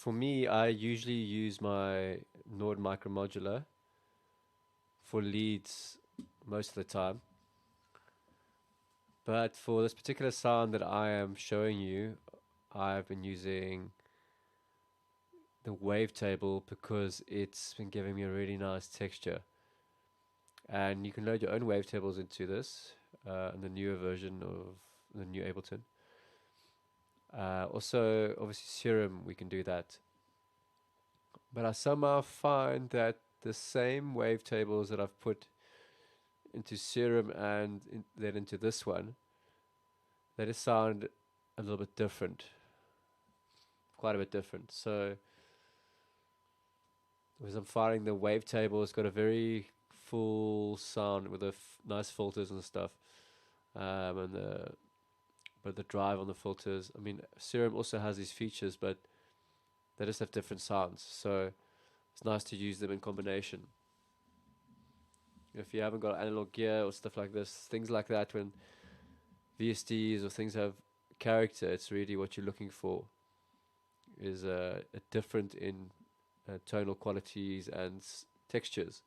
for me, I usually use my Nord micromodular for leads most of the time. But for this particular sound that I am showing you, I've been using the Wavetable because it's been giving me a really nice texture. And you can load your own wavetables into this in the newer version of the new Ableton. Also, obviously, Serum, we can do that. But I somehow find that the same wavetables that I've put into Serum and then into this one, they just sound a little bit different. Quite a bit different. So, because I'm finding the wavetable has got a very full sound with the nice filters and stuff. And the drive on the filters. I mean, Serum also has these features, but they just have different sounds. So it's nice to use them in combination. If you haven't got analog gear or stuff like this, things like that, when VSTs or things have character, it's really what you're looking for. Is a different in tonal qualities and textures.